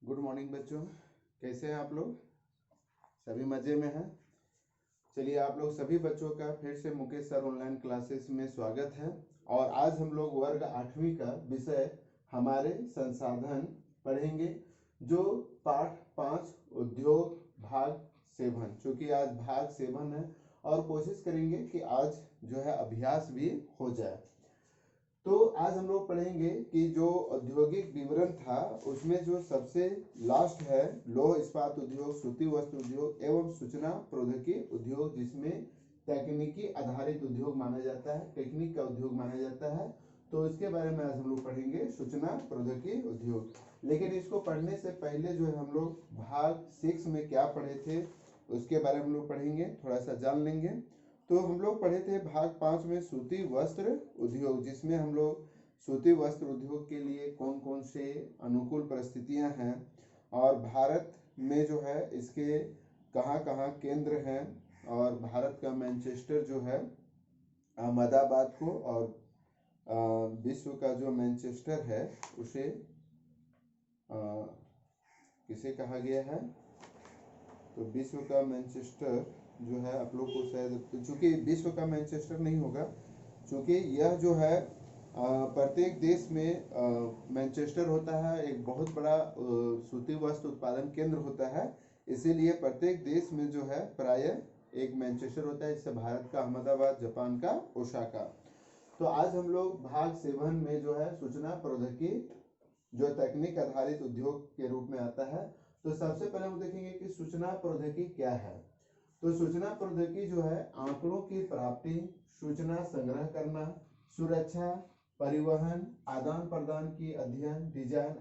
Good morning बच्चों, कैसे हैं आप लोग? सभी मज़े में हैं। चलिए, आप लोग सभी बच्चों का फिर से मुकेश सर ऑनलाइन क्लासेस में स्वागत है। और आज हम लोग वर्ग 8वीं का विषय हमारे संसाधन पढ़ेंगे, जो पाठ 5 उद्योग भाग 7, चूँकि आज भाग 7 है और कोशिश करेंगे कि आज जो है अभ्यास भी हो जाए। तो आज हम लोग पढ़ेंगे कि जो औद्योगिक विवरण था उसमें जो सबसे लास्ट है लौह इस्पात उद्योग, सूती वस्त्र उद्योग एवं सूचना प्रौद्योगिकी उद्योग, जिसमें तकनीकी आधारित उद्योग माना जाता है, टेक्निक का उद्योग माना जाता है। तो इसके बारे में आज हम लोग पढ़ेंगे सूचना प्रौद्योगिकी उद्योग। लेकिन इसको पढ़ने से पहले जो है हम लोग भाग 6 में क्या पढ़े थे उसके बारे में हम लोग पढ़ेंगे, थोड़ा सा जान लेंगे। तो हम लोग पढ़े थे भाग 5 में सूती वस्त्र उद्योग, जिसमें हम लोग सूती वस्त्र उद्योग के लिए कौन कौन से अनुकूल परिस्थितियां हैं और भारत में जो है इसके कहाँ कहाँ केंद्र हैं, और भारत का मैनचेस्टर जो है अहमदाबाद को, और विश्व का जो मैनचेस्टर है उसे किसे कहा गया है? तो विश्व का मैनचेस्टर जो है आप लोग को शायद, चूंकि विश्व का मैनचेस्टर नहीं होगा, चूंकि यह जो है प्रत्येक देश में मैनचेस्टर होता है, एक बहुत बड़ा सूती वस्त्र उत्पादन केंद्र होता है, इसीलिए प्रत्येक देश में जो है प्रायः एक मैनचेस्टर होता है, जैसे भारत का अहमदाबाद, जापान का ओसाका। तो आज हम लोग भाग 7 में जो है सूचना प्रौद्योगिकी जो तकनीक आधारित उद्योग के रूप में आता है। तो सबसे पहले हम देखेंगे कि सूचना प्रौद्योगिकी क्या है। तो सूचना प्रौद्योगिकी जो है आंकड़ों की प्राप्ति, सूचना संग्रह करना, सुरक्षा, परिवहन, आदान प्रदान की अध्ययन, डिजाइन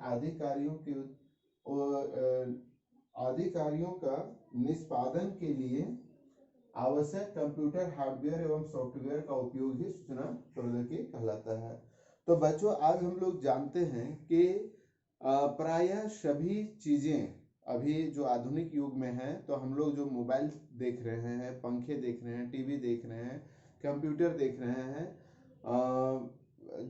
आदि कार्यों का निष्पादन के लिए आवश्यक कंप्यूटर हार्डवेयर एवं सॉफ्टवेयर का उपयोग ही सूचना प्रौद्योगिकी कहलाता है। तो बच्चों, आज हम लोग जानते हैं कि प्रायः सभी चीज़ें अभी जो आधुनिक युग में है, तो हम लोग जो मोबाइल देख रहे हैं, पंखे देख रहे हैं, टीवी देख रहे हैं, कंप्यूटर देख रहे हैं,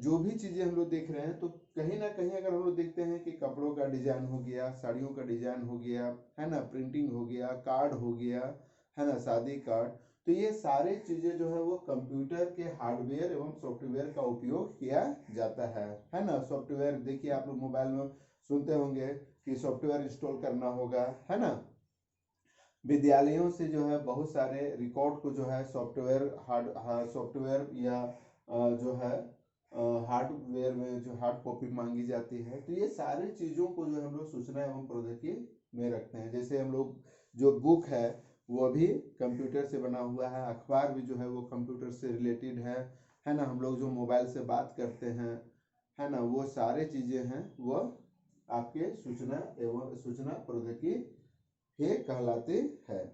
जो भी चीज़ें हम लोग देख रहे हैं, तो कहीं ना कहीं अगर हम लोग देखते हैं कि कपड़ों का डिजाइन हो गया, साड़ियों का डिजाइन हो गया, है ना, प्रिंटिंग हो गया, कार्ड हो गया, है ना, शादी कार्ड, तो ये सारी चीज़ें जो है वो कंप्यूटर के हार्डवेयर एवं सॉफ्टवेयर का उपयोग किया जाता है ना। सॉफ्टवेयर देखिए, आप लोग मोबाइल में सुनते होंगे कि सॉफ्टवेयर इंस्टॉल करना होगा, है ना। विद्यालयों से जो है बहुत सारे रिकॉर्ड को जो है सॉफ्टवेयर या जो है हार्डवेयर में जो हार्ड कॉपी मांगी जाती है। तो ये सारी चीज़ों को जो है हम लोग सूचना एवं प्रौद्योगिकी में रखते हैं। जैसे हम लोग जो बुक है वो भी कंप्यूटर से बना हुआ है, अखबार भी जो है वो कंप्यूटर से रिलेटेड है ना। हम लोग जो मोबाइल से बात करते हैं, है ना, वो सारे चीज़ें हैं वो आपके सूचना एवं सूचना प्रौद्योगिकी ही कहलाते हैं।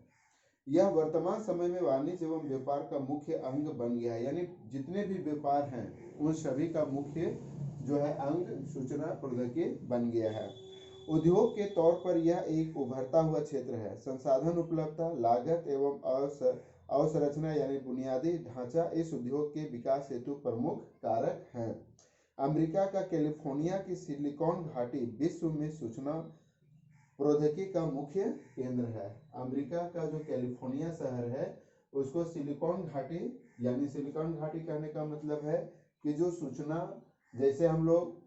यह वर्तमान समय में वाणिज्य एवं व्यापार का मुख्य अंग बन गया है, यानी जितने भी व्यापार हैं उन सभी का मुख्य जो है अंग सूचना प्रौद्योगिकी बन गया है। उद्योग के तौर पर यह एक उभरता हुआ क्षेत्र है। संसाधन उपलब्धता, लागत एवं अवसंरचना यानी बुनियादी ढांचा इस उद्योग के विकास हेतु प्रमुख कारक हैं। अमेरिका का कैलिफोर्निया की सिलिकॉन घाटी विश्व में सूचना प्रौद्योगिकी का मुख्य केंद्र है। अमेरिका का जो कैलिफोर्निया शहर है उसको सिलिकॉन घाटी, यानी सिलिकॉन घाटी कहने का मतलब है कि जो सूचना, जैसे हम लोग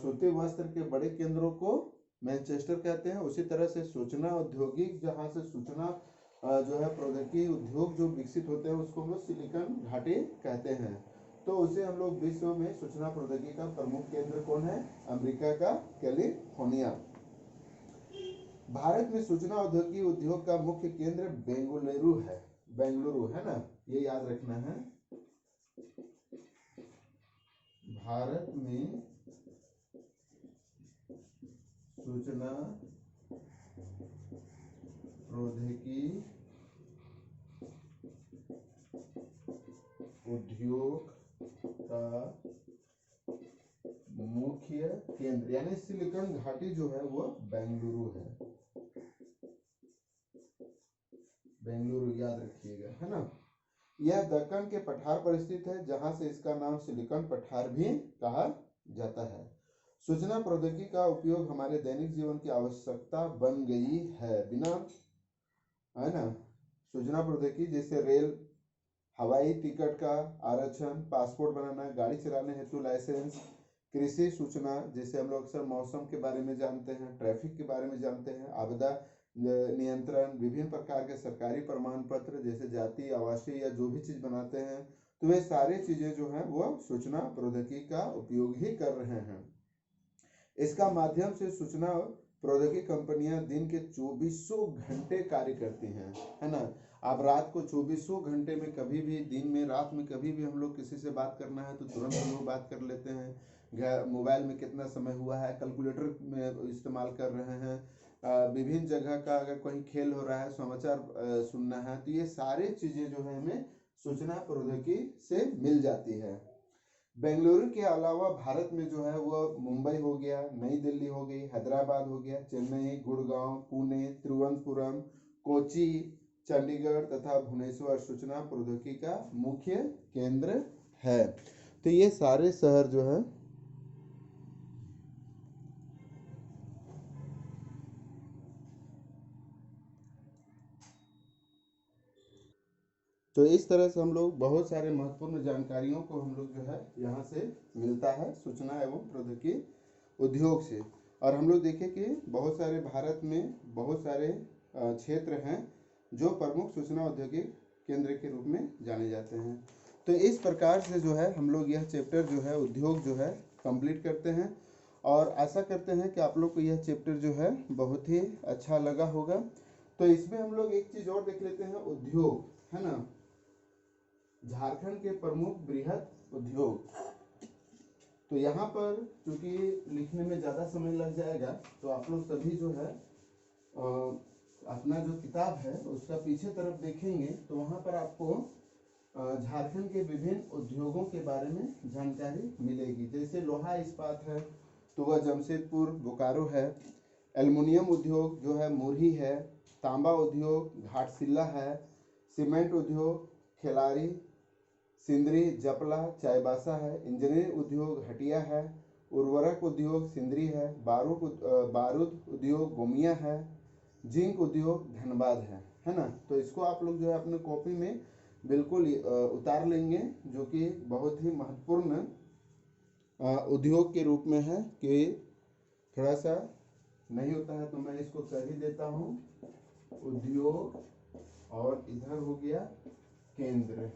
सूती वस्त्र के बड़े केंद्रों को मैनचेस्टर कहते हैं, उसी तरह से सूचना औद्योगिक, जहाँ से सूचना जो है प्रौद्योगिकी उद्योग जो विकसित होते हैं उसको हम लोग सिलिकॉन घाटी कहते हैं। तो उसे हम लोग विश्व में सूचना प्रौद्योगिकी का प्रमुख केंद्र कौन है? अमेरिका का कैलिफोर्निया। भारत में सूचना औद्योगिकी उद्योग का मुख्य केंद्र बेंगलुरु है। बेंगलुरु, है ना, ये याद रखना है। भारत में सूचना प्रौद्योगिकी उद्योग का मुख्य केंद्र यानी सिलिकॉन घाटी जो है वो बेंगलुरु है। बेंगलुरु याद रखिएगा, है ना। यह दक्कन के पठार पर स्थित है, जहां से इसका नाम सिलिकॉन पठार भी कहा जाता है। सूचना प्रौद्योगिकी का उपयोग हमारे दैनिक जीवन की आवश्यकता बन गई है। बिना, है ना, सूचना प्रौद्योगिकी जैसे रेल, हवाई टिकट का आरक्षण, पासपोर्ट बनाना, गाड़ी चलाने हेतु लाइसेंस, कृषि सूचना जैसे हम लोग अक्सर मौसम के बारे में जानते हैं, ट्रैफिक के बारे में जानते हैं, आपदा नियंत्रण, विभिन्न प्रकार के सरकारी प्रमाण पत्र जैसे जाति, आवासीय या जो भी चीज बनाते हैं, तो वे सारी चीजें जो हैं वो सूचना प्रौद्योगिकी का उपयोग ही कर रहे हैं। इसका माध्यम से सूचना प्रौद्योगिकी कंपनियां दिन के 24 घंटे कार्य करती हैं, है ना। आप रात को 24 घंटे में कभी भी, दिन में, रात में कभी भी हम लोग किसी से बात करना है तो तुरंत हम लोग बात कर लेते हैं। मोबाइल में कितना समय हुआ है, कैलकुलेटर में इस्तेमाल कर रहे हैं। विभिन्न जगह का अगर कोई खेल हो रहा है, समाचार सुनना है, तो ये सारी चीजें जो है हमें सूचना प्रौद्योगिकी से मिल जाती है। बेंगलुरु के अलावा भारत में जो है वो मुंबई हो गया, नई दिल्ली हो गई, हैदराबाद हो गया, चेन्नई, गुड़गांव, पुणे, तिरुवनंतपुरम, कोची, चंडीगढ़ तथा भुवनेश्वर सूचना प्रौद्योगिकी का मुख्य केंद्र है। तो ये सारे शहर जो है तो इस तरह से हम लोग बहुत सारे महत्वपूर्ण जानकारियों को हम लोग जो है यहाँ से मिलता है सूचना एवं प्रौद्योगिकी उद्योग से। और हम लोग देखें कि बहुत सारे भारत में बहुत सारे क्षेत्र हैं जो प्रमुख सूचना औद्योगिक केंद्र के रूप में जाने जाते हैं। तो इस प्रकार से जो है हम लोग यह चैप्टर जो है उद्योग जो है कंप्लीट करते हैं, और आशा करते हैं कि आप लोग को यह चैप्टर जो है बहुत ही अच्छा लगा होगा। तो इसमें हम लोग एक चीज़ और देख लेते हैं, उद्योग, है ना, झारखंड के प्रमुख बृहद उद्योग। तो यहाँ पर चूंकि लिखने में ज़्यादा समय लग जाएगा, तो आप लोग सभी जो है अपना जो किताब है उसका पीछे तरफ देखेंगे तो वहाँ पर आपको झारखंड के विभिन्न उद्योगों के बारे में जानकारी मिलेगी। जैसे लोहा इस्पात है तो वह जमशेदपुर बोकारो है, एल्युमिनियम उद्योग जो है मुरही है, तांबा उद्योग घाटशिला है, सीमेंट उद्योग खिलाड़ी, सिंदरी जपला चाईबासा है, इंजीनियरिंग उद्योग हटिया है, उर्वरक उद्योग सिंदरी है, बारूद उद्योग गोमिया है, जिंक उद्योग धनबाद है ना। तो इसको आप लोग जो है अपने कॉपी में बिल्कुल उतार लेंगे, जो कि बहुत ही महत्वपूर्ण उद्योग के रूप में है। कि थोड़ा सा नहीं होता है तो मैं इसको कर ही देता हूँ, उद्योग, और इधर हो गया केंद्र।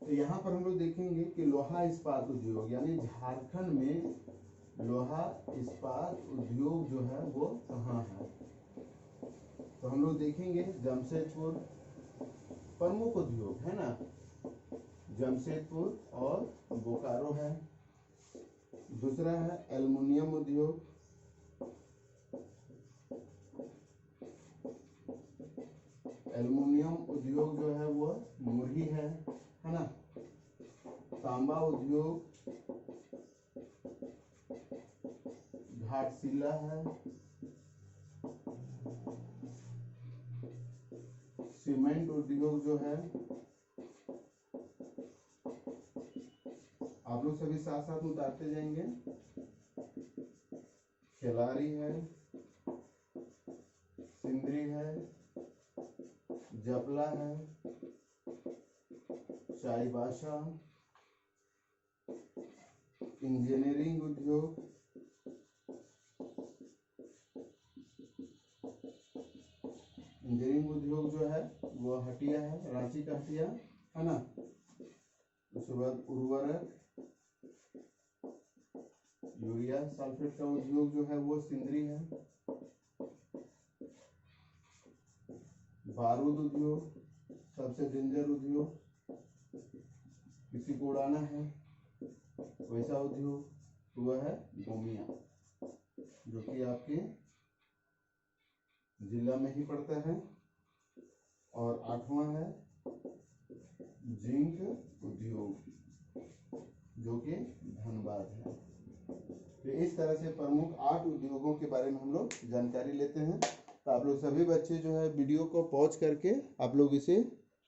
तो यहाँ पर हम लोग देखेंगे कि लोहा इस्पात उद्योग, यानी झारखंड में लोहा इस्पात उद्योग जो है वो कहाँ है। तो हम लोग देखेंगे जमशेदपुर प्रमुख उद्योग है ना, जमशेदपुर और बोकारो है। दूसरा है एल्युमिनियम उद्योग, एल्युमिनियम उद्योग जो है वो मुरही है ना। तांबा उद्योग घाटशिला है, सीमेंट उद्योग जो है, आप लोग सभी साथ साथ उतारते जाएंगे, खिलाड़ी है, सिंदरी है, जपला है, चाईबासा, इंजीनियरिंग उद्योग, इंजीनियरिंग उद्योग जो है वो हटिया है, रांची का हटिया है ना। उसके बाद उर्वरक यूरिया सल्फेट का उद्योग जो है वो सिंदरी है। बारूद उद्योग सबसे डेंजर उद्योग, किसी को उड़ाना है वैसा उद्योग वह है गोमिया, जो कि आपके जिला में ही पड़ता है। और 8वां है जिंक उद्योग, जो कि धनबाद है। तो इस तरह से प्रमुख 8 उद्योगों के बारे में हम लोग जानकारी लेते हैं। तो आप लोग सभी बच्चे जो है वीडियो को पॉज करके आप लोग इसे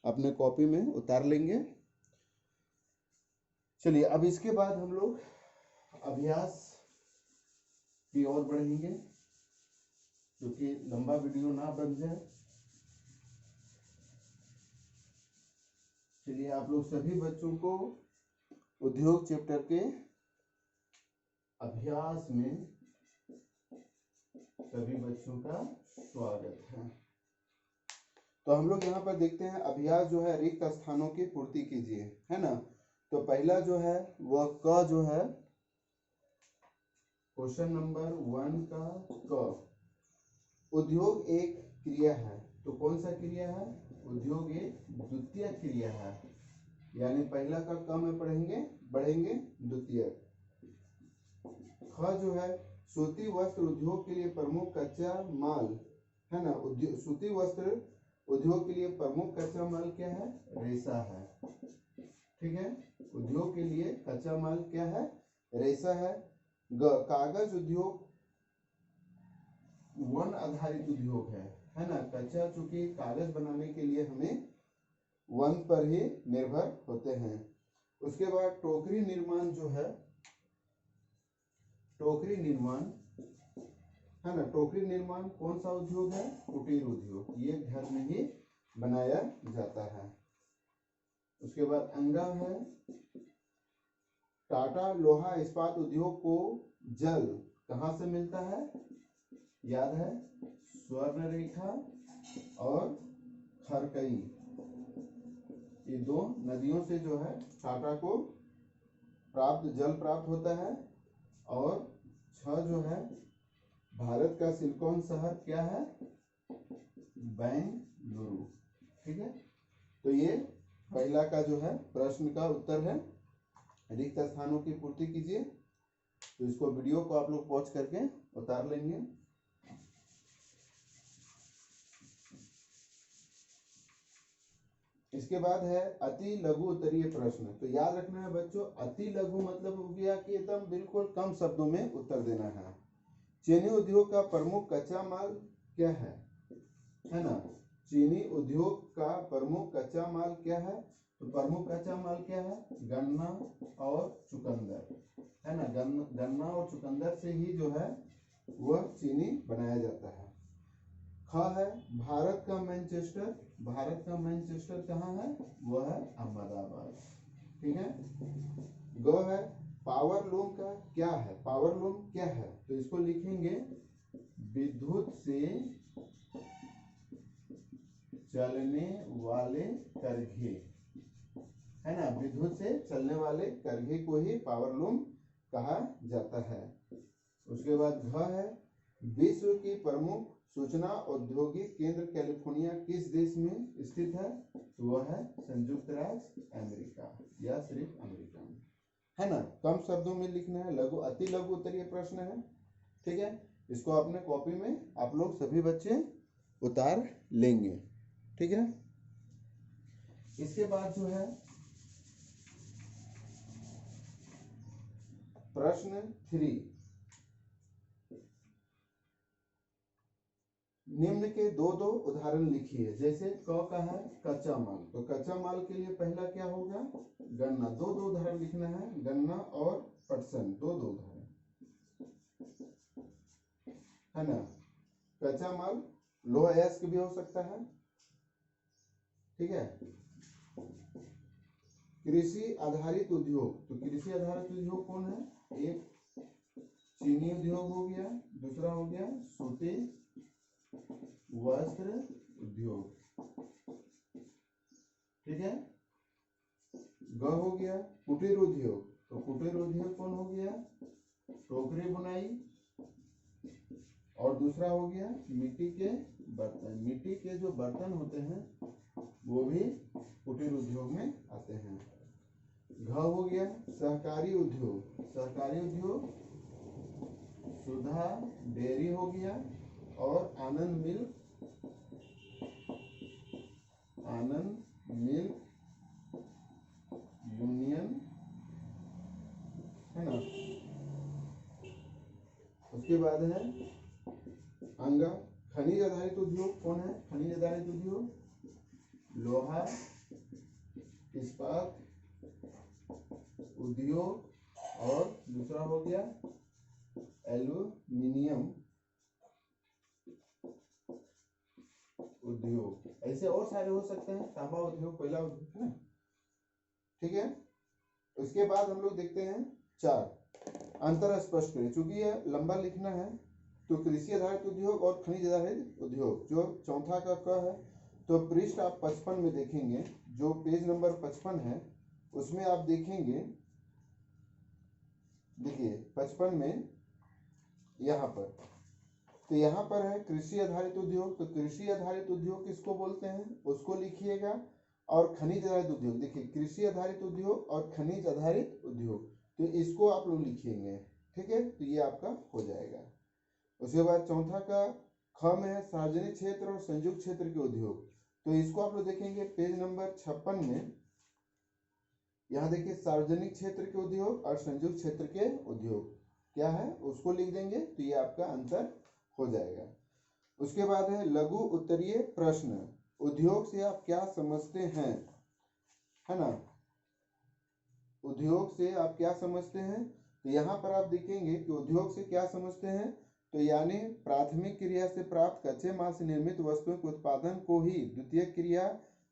अपने कॉपी में उतार लेंगे। चलिए अब इसके बाद हम लोग अभ्यास की ओर बढ़ेंगे, क्योंकि लंबा वीडियो ना बन जाए। चलिए, आप लोग सभी बच्चों को उद्योग चैप्टर के अभ्यास में सभी बच्चों का स्वागत है। तो हम लोग यहाँ पर देखते हैं अभ्यास जो है रिक्त स्थानों की पूर्ति कीजिए, है ना। तो पहला जो है वह क जो है क्वेश्चन नंबर 1 का क, उद्योग एक क्रिया है। तो कौन सा क्रिया है? उद्योग एक द्वितीय क्रिया है, यानी पहला का क में बढ़ेंगे द्वितीय। ख जो है सूती वस्त्र उद्योग के लिए प्रमुख कच्चा माल, है ना। सूती वस्त्र उद्योग के लिए प्रमुख कच्चा माल क्या है? रेशा है। ठीक है, उद्योग के लिए कच्चा माल क्या है? रेशा है। ग, कागज उद्योग वन आधारित उद्योग है ना। कच्चा, चूंकि कागज बनाने के लिए हमें वन पर ही निर्भर होते हैं। उसके बाद टोकरी निर्माण जो है, टोकरी निर्माण, है ना। टोकरी निर्माण कौन सा उद्योग है? कुटीर उद्योग, ये घर में ही बनाया जाता है। उसके बाद अंगा है टाटा लोहा इस्पात उद्योग को जल कहाँ से मिलता है? याद है, स्वर्ण रेखा और खरकई, ये दो नदियों से जो है टाटा को जल प्राप्त होता है। और 6 जो है भारत का सिलिकॉन शहर क्या है? बेंगलुरु। ठीक है, तो ये पहला का जो है प्रश्न का उत्तर है, रिक्त स्थानों की पूर्ति कीजिए। तो इसको वीडियो को आप लोग पॉज करके उतार लेंगे। इसके बाद है अति लघु उत्तरीय प्रश्न। तो याद रखना है बच्चों, अति लघु मतलब हो गया कि एकदम बिल्कुल कम शब्दों में उत्तर देना है। चीनी उद्योग का प्रमुख कच्चा माल क्या है ना। चीनी उद्योग का प्रमुख कच्चा माल क्या है? तो प्रमुख कच्चा माल क्या है? गन्ना और चुकंदर, है ना। गन्ना और चुकंदर से ही जो है वह चीनी बनाया जाता है। ख है भारत का मैनचेस्टर। भारत का मैनचेस्टर कहाँ है? वह है अहमदाबाद। ठीक है। ग है पावर लूम का क्या है? पावर लूम क्या है? तो इसको लिखेंगे विद्युत से चलने वाले करघे, है ना। विद्युत से चलने वाले करघे को ही पावर लूम कहा जाता है। उसके बाद घ है विश्व की प्रमुख सूचना औद्योगिक केंद्र कैलिफोर्निया किस देश में स्थित है? तो वह है संयुक्त राज्य अमेरिका, या सिर्फ अमेरिका में, है ना। कम शब्दों में लिखना है, लघु अति लघु उत्तरीय प्रश्न है। ठीक है, इसको अपने कॉपी में आप लोग सभी बच्चे उतार लेंगे। ठीक है, इसके बाद जो है प्रश्न 3, निम्न के दो उदाहरण लिखिए। जैसे क का है कच्चा माल, तो कच्चा माल के लिए पहला क्या होगा? गन्ना। दो उदाहरण लिखना है, गन्ना और पटसन, दो उदाहरण, है ना। कच्चा माल लोहा अयस्क भी हो सकता है। ठीक है, कृषि आधारित उद्योग, तो कृषि आधारित उद्योग कौन है? एक चीनी उद्योग हो गया, दूसरा हो गया सूती वस्त्र उद्योग। ठीक है, ग हो गया कुटीर उद्योग, तो कुटीर उद्योग कौन हो गया? टोकरी बुनाई। और दूसरा हो गया मिट्टी के बर्तन। मिट्टी के जो बर्तन होते हैं वो भी कुटीर उद्योग में आते हैं। घ हो गया सहकारी उद्योग। सहकारी उद्योग सुधा डेयरी हो गया और आनंद मिल्क यूनियन, है ना। उसके बाद है अंगा खनिज आधारित उद्योग। कौन है खनिज आधारित उद्योग? लोहा इस्पात उद्योग और दूसरा हो गया एल्यूमिनियम उद्योग। ऐसे और सारे हो सकते हैं, तांबा उद्योग, कोयला उद्योग, है ना। ठीक है, उसके बाद हम लोग देखते हैं 4 अंतर स्पष्ट करें। चूंकि ये लंबा लिखना है तो कृषि आधारित उद्योग और खनिज आधारित उद्योग जो चौथा का क है, तो पृष्ठ आप 55 में देखेंगे, जो पेज नंबर 55 है उसमें आप देखेंगे, देखिए 55 में यहाँ पर, तो यहाँ पर है कृषि आधारित उद्योग। तो कृषि आधारित उद्योग किसको बोलते हैं उसको लिखिएगा। और खनिज आधारित उद्योग, देखिए कृषि आधारित उद्योग और खनिज आधारित उद्योग, तो इसको आप लोग लिखेंगे। ठीक है, तो ये आपका हो जाएगा। उसके बाद चौथा का ख में है सार्वजनिक क्षेत्र और संयुक्त क्षेत्र के उद्योग। तो इसको आप लोग देखेंगे पेज नंबर 56 में, यहाँ देखिए सार्वजनिक क्षेत्र के उद्योग और संयुक्त क्षेत्र के उद्योग क्या है उसको लिख देंगे, तो ये आपका आंसर हो जाएगा। उसके बाद है लघु उत्तरीय प्रश्न, उद्योग से आप क्या समझते हैं, है ना। उद्योग से आप क्या समझते हैं, तो यहाँ पर आप देखेंगे कि उद्योग से क्या समझते हैं, तो यानी प्राथमिक क्रिया से प्राप्त कच्चे माल से निर्मित वस्तुओं के उत्पादन को ही द्वितीय क्रिया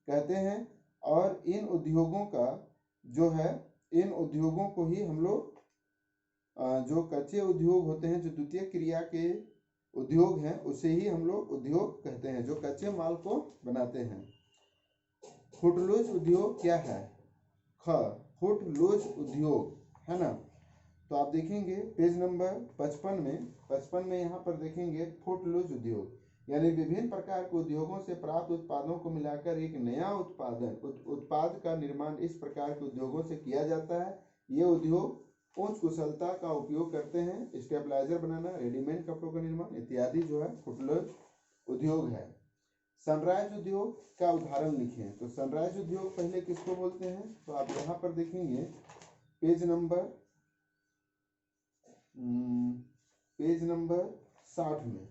कहते हैं। और इन उद्योगों का जो है, इन उद्योगों को ही हम लोग जो कच्चे उद्योग होते हैं, जो द्वितीय क्रिया के उद्योग हैं, उसे ही हम लोग उद्योग कहते हैं, जो कच्चे माल को बनाते हैं। फुटलूज उद्योग क्या है, ख फुटलूज उद्योग, है ना। तो आप देखेंगे पेज नंबर 55 में यहाँ पर देखेंगे फुटलूज उद्योग, यानी विभिन्न प्रकार के उद्योगों से प्राप्त उत्पादों को मिलाकर एक नया उत्पाद का निर्माण इस प्रकार के उद्योगों से किया जाता है। ये उद्योग उच्च कुशलता का उपयोग करते हैं, स्टेबलाइजर बनाना, रेडीमेड कपड़ों का निर्माण इत्यादि जो है फुटलूज उद्योग है। सनराइज उद्योग का उदाहरण लिखें। तो सनराइज उद्योग पहले किसको बोलते हैं, तो आप यहाँ पर देखेंगे पेज नंबर 60 में,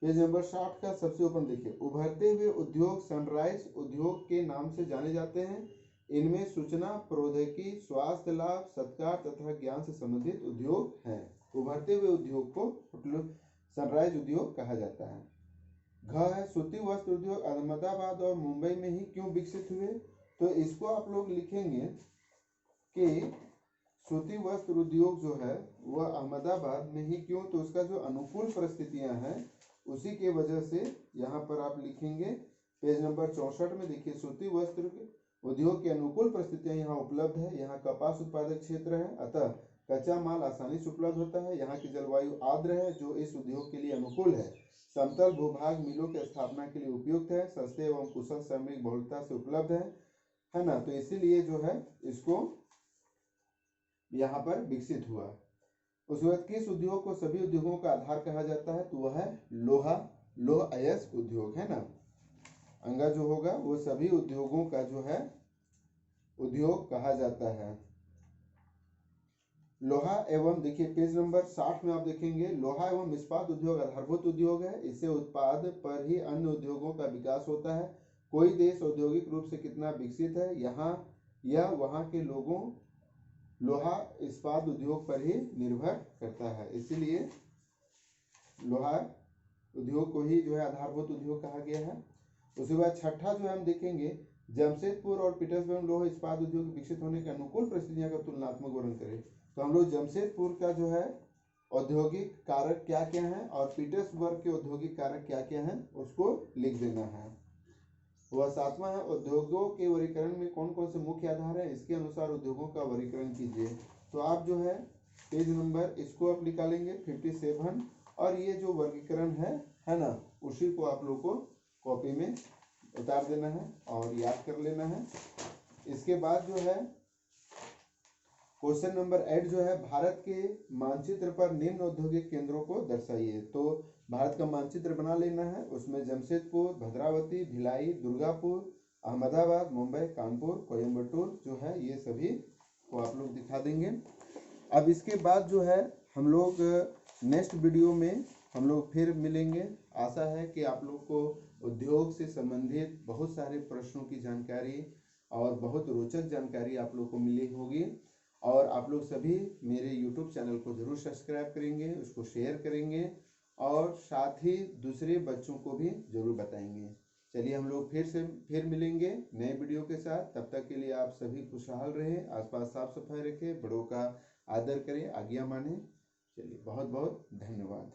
पेज नंबर 60 का सबसे ऊपर देखिए, उभरते हुए उद्योग सनराइज उद्योग के नाम से जाने जाते हैं। इनमें सूचना प्रौद्योगिकी, स्वास्थ्य लाभ, सत्कार तथा ज्ञान से संबंधित उद्योग हैं। उभरते हुए उद्योग को सनराइज उद्योग कहा जाता है। घ है सूती वस्त्र उद्योग अहमदाबाद और मुंबई में ही क्यों विकसित हुए। तो इसको आप लोग लिखेंगे कि सूती वस्त्र उद्योग जो है वह अहमदाबाद में ही क्यों, तो उसका जो अनुकूल परिस्थितियां हैं उसी के वजह से यहाँ पर आप लिखेंगे पेज नंबर 64 में। देखिए सूती वस्त्र उद्योग की अनुकूल परिस्थितियां यहाँ उपलब्ध है। यहाँ कपास उत्पादक क्षेत्र है, अतः कच्चा माल आसानी से उपलब्ध होता है। यहाँ की जलवायु आर्द्र है जो इस उद्योग के लिए अनुकूल है। समतल भूभाग मिलों की स्थापना के लिए उपयुक्त है। सस्ते एवं कुशल श्रमिक बहुलता से उपलब्ध है ना। तो इसीलिए जो है इसको यहाँ पर विकसित हुआ। उसके बाद किस उद्योग को सभी उद्योगों का आधार कहा जाता है, तो वह है लौह अयस्क उद्योग, है ना। अंगा जो होगा वो सभी उद्योगों का जो है उद्योग कहा जाता है। लोहा एवं, देखिए पेज नंबर 60 में आप देखेंगे, लोहा एवं इस्पात उद्योग आधारभूत उद्योग है। इससे उत्पाद पर ही अन्य उद्योगों का विकास होता है। कोई देश औद्योगिक रूप से कितना विकसित है, यहाँ यह वहाँ के लोगों लोहा इस्पात उद्योग पर ही निर्भर करता है। इसीलिए लोहा उद्योग को ही जो है आधारभूत उद्योग कहा गया है। उसके बाद छठा जो है हम देखेंगे, जमशेदपुर और पीटर्सबर्ग लोहा इस्पात उद्योग विकसित होने के अनुकूल परिस्थितियों का तुलनात्मक वर्णन करें। तो हम लोग जमशेदपुर का जो है औद्योगिक कारक क्या क्या है और पीटर्सबर्ग के औद्योगिक कारक क्या क्या है उसको लिख देना है। वह 7वां है, उद्योगों के वर्गीकरण में कौन कौन से मुख्य आधार है, इसके अनुसार उद्योगों का वर्गीकरण कीजिए। तो आप जो है पेज नंबर इसको आप निकालेंगे 57 और ये जो वर्गीकरण है ना, उसी को आप लोग को कॉपी में उतार देना है और याद कर लेना है। इसके बाद जो है क्वेश्चन नंबर 8 जो है, भारत के मानचित्र पर निम्न औद्योगिक केंद्रों को दर्शाइए। तो भारत का मानचित्र बना लेना है, उसमें जमशेदपुर, भद्रावती, भिलाई, दुर्गापुर, अहमदाबाद, मुंबई, कानपुर, कोयम्बटूर जो है ये सभी को आप लोग दिखा देंगे। अब इसके बाद जो है हम लोग नेक्स्ट वीडियो में हम लोग फिर मिलेंगे। आशा है कि आप लोग को उद्योग से संबंधित बहुत सारे प्रश्नों की जानकारी और बहुत रोचक जानकारी आप लोग को मिली होगी। और आप लोग सभी मेरे YouTube चैनल को ज़रूर सब्सक्राइब करेंगे, उसको शेयर करेंगे और साथ ही दूसरे बच्चों को भी ज़रूर बताएंगे। चलिए हम लोग फिर मिलेंगे नए वीडियो के साथ। तब तक के लिए आप सभी खुशहाल रहें, आसपास साफ सफाई रखें, बड़ों का आदर करें, आज्ञा मानें। चलिए बहुत बहुत धन्यवाद।